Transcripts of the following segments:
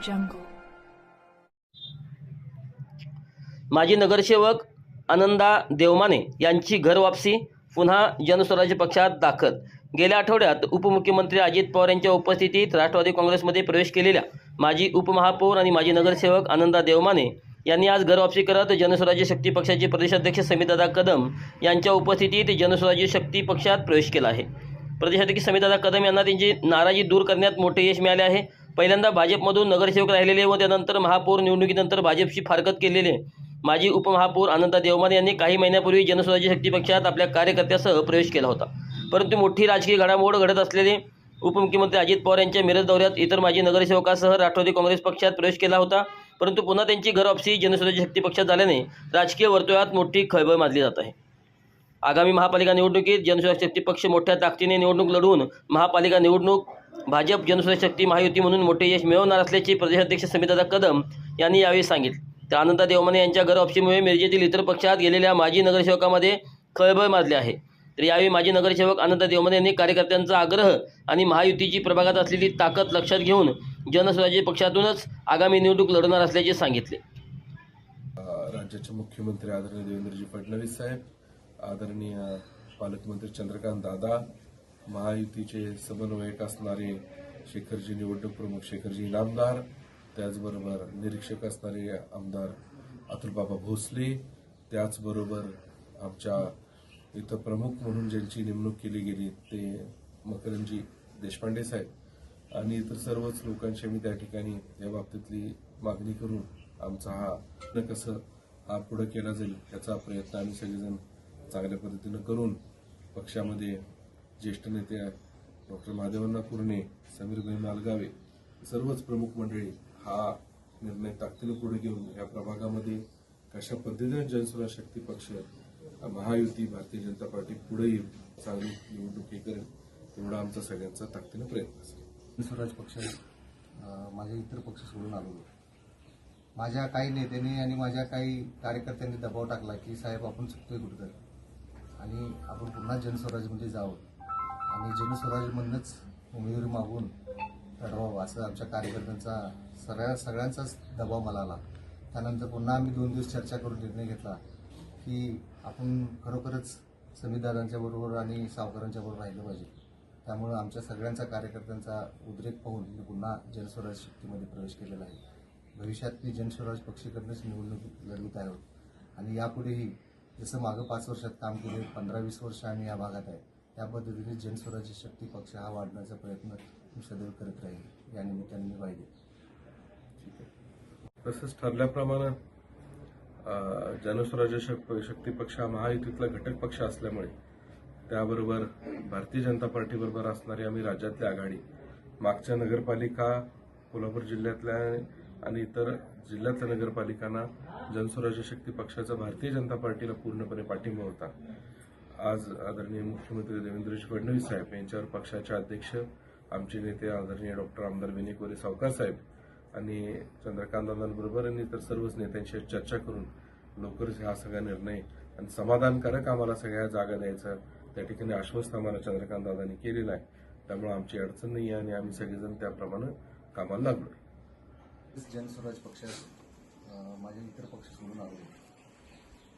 jungle. माजी नगरसेवक आनंदा देवमाने यांची घरवापसी, पुन्हा जनस्वराज्य पक्षात दाखल. गेल्या आठवड्यात उपमुख्यमंत्री अजित पवार यांच्या उपस्थितीत राष्ट्रवादी काँग्रेसमध्ये प्रवेश केलेल्या माजी उपमहापौर आणि माजी नगरसेवक आनंदा देवमाने यांनी आज घरवापसी करत जनस्वराज्य शक्ती पक्षाचे प्रदेशाध्यक्ष समीरदादा कदम यांच्या उपस्थितीत जनस्वराज्य शक्ती पक्षात प्रवेश केला आहे. प्रदेशाध्यक्ष समीरदादा कदम यांना त्यांची नाराजी दूर करण्यात मोठे यश मिळाले आहे. पहिल्यांदा भाजपमधून नगरसेवक राहिलेले व त्यानंतर महापौर निवडणुकीनंतर भाजपशी फारकत केलेले माजी उपमहापौर आनंदा देवमाने यांनी काही महिन्यापूर्वी जनस्वराज्य शक्ती पक्षात आपल्या कार्यकर्त्यासह प्रवेश केला होता. परंतु मोठी राजकीय घडामोड घडत असलेले उपमुख्यमंत्री अजित पवार यांच्या मिरज दौऱ्यात इतर माजी नगरसेवकासह राष्ट्रवादी काँग्रेस पक्षात प्रवेश केला होता. परंतु पुन्हा त्यांची घरवापसी जनस्वराज्य शक्ती पक्षात झाल्याने राजकीय वर्तुळात मोठी खळबळ माजली जात आहे. आगामी महापालिका निवडणुकीत जनस्वराज्य शक्ती पक्ष मोठ्या ताकदीने निवडणूक लढवून महापालिका निवडणूक भाजप जनस्वराज्य शक्ती महायुती म्हणून मोठे यश मिळवणार असल्याचे प्रदेशाध्यक्ष समीरदादा कदम यांनी यावेळी सांगितले. तर आनंदा देवमाने यांच्या घरवापसीमुळे मिरजेतील इतर पक्षात गेलेल्या माजी नगरसेवकांमध्ये खळबळ माजली आहे. तर यावेळी माजी नगरसेवक आनंदा देवमाने यांनी कार्यकर्त्यांचा आग्रह आणि महायुतीची प्रभागात असलेली ताकद लक्षात घेऊन जनस्वराज्य पक्षातूनच आगामी निवडणूक लढवणार असल्याचे सांगितले. राज्याचे मुख्यमंत्री आदरणीय देवेंद्रजी फडणवीस साहेब, आदरणीय पालकमंत्री चंद्रकांत दादा, महायुतीचे समन्वयक असणारे शेखरजी निवडणूक प्रमुख शेखरजी इनामदार, त्याचबरोबर निरीक्षक असणारे आमदार अतुलबाबा भोसले, त्याचबरोबर आमच्या इथं प्रमुख म्हणून ज्यांची नेमणूक केली गेली ते मकरंदजी देशपांडे साहेब आणि इतर सर्वच लोकांशी मी त्या ठिकाणी या बाबतीतली मागणी करून आमचा हा कसं हा पुढे केला जाईल याचा प्रयत्न आम्ही सगळेजण चांगल्या पद्धतीनं करून पक्षामध्ये ज्येष्ठ नेते डॉक्टर महादेवअण्णा कुरणे, समीरभाई मालगावे, सर्वच प्रमुख मंडळी हा निर्णय ताकदीनं पुढे घेऊन या प्रभागामध्ये कशा पद्धतीने जनस्वराज्य शक्ती पक्ष महायुती भारतीय जनता पार्टी पुढे येईल, चांगली निवडणूक हे करेल, तेवढा आमचा सगळ्यांचा ताकदीनं प्रयत्न असेल. जनस्वराज्य पक्ष माझे इतर पक्ष सोडून आलो. माझ्या काही नेत्यांनी आणि माझ्या काही कार्यकर्त्यांनी दबाव टाकला की साहेब आपण चुकतोय कुठेतरी आणि आपण पुन्हा जनस्वराज्यमध्ये जावं आणि जनस्वराज्यमधूनच उमेदवारी मागून लढवावं असं आमच्या कार्यकर्त्यांचा सगळ्यांचाच दबाव मला आला. त्यानंतर पुन्हा आम्ही 2 दिवस चर्चा करून निर्णय घेतला की आपण खरोखरच समीरदादांच्या बरोबर आणि सावकारांच्या बरोबर राहिलं पाहिजे. त्यामुळं आमच्या सगळ्यांचा कार्यकर्त्यांचा उद्रेक पाहून मी पुन्हा जनस्वराज्य शक्तीमध्ये प्रवेश केलेला आहे. भविष्यात मी जनस्वराज्य पक्षाकडूनच निवडणूक लढवित आहोत आणि यापुढेही जसं मागं 5 वर्षात काम केले, 15-20 वर्ष आम्ही या भागात आहे, त्या पद्धतीने जनस्वराज्य शक्ती पक्ष हा वाढण्याचा प्रयत्न मी सदैव करत राहील. या निमित्ताने मी पाहिजे. तसंच ठरल्याप्रमाणे जनस्वराज्य शक्ती पक्ष हा महायुतीतला घटक पक्ष असल्यामुळे त्याबरोबर भारतीय जनता पार्टीबरोबर असणारी आम्ही राज्यातली आघाडी, मागच्या नगरपालिका कोल्हापूर जिल्ह्यातल्या आणि इतर जिल्ह्यातल्या नगरपालिकांना जनस्वराज्य शक्ती पक्षाचा भारतीय जनता पार्टीला पूर्णपणे पाठिंबा होता. आज आदरणीय मुख्यमंत्री देवेंद्रजी फडणवीस साहेब यांच्यावर पक्षाचे अध्यक्ष आमचे नेते आदरणीय डॉक्टर आमदार विनय सावकार साहेब आणि चंद्रकांत दादांबरोबर आणि इतर सर्वच नेत्यांशी चर्चा करून लवकरच हा सगळा निर्णय आणि समाधानकारक आम्हाला सगळ्या जागा द्यायचा त्या ठिकाणी आश्वस्त आम्हाला चंद्रकांत दादांनी केलेलं आहे. त्यामुळे आमची अडचण नाही आहे आणि आम्ही सगळेजण त्याप्रमाणे कामाला लागलो. जनस्वराज्य पक्षात माझे इतर पक्ष सोडून आलो.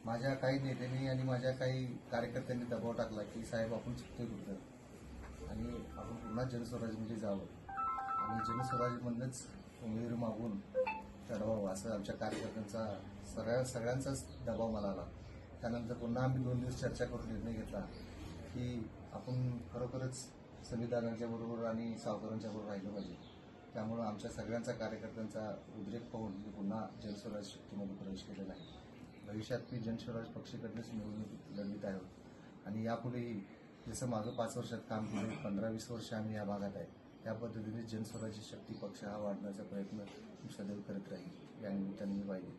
माझ्या काही नेत्यांनी आणि माझ्या काही कार्यकर्त्यांनी दबाव टाकला की साहेब आपण चुकतोय कुठं आणि आपण पुन्हा जनस्वराज्यमध्ये जावं आणि जनस्वराज्यमधूनच उमेदवारी मागून लढवावं असं आमच्या कार्यकर्त्यांचा सगळ्यांचाच दबाव मला आला. त्यानंतर पुन्हा आम्ही 2 दिवस चर्चा करून निर्णय घेतला की आपण खरोखरच समीरदादांच्या बरोबर आणि सावकारांच्या बरोबर राहिलं पाहिजे. त्यामुळं आमच्या सगळ्यांचा कार्यकर्त्यांचा उद्रेक पाहून मी पुन्हा जनस्वराज्य शक्तीमध्ये प्रवेश केलेला आहे. भविष्यात मी जनस्वराज्य पक्षाकडूनच निवडणूक लढवित आहोत आणि यापुढेही जसं मागं 5 वर्षात काम केले, 15-20 वर्ष आम्ही या भागात आहे, त्या पद्धतीने जनस्वराज्य शक्ती पक्ष हा वाढण्याचा प्रयत्न मी सदैव करत राहील. या निमित्ताने मी पाहिजे.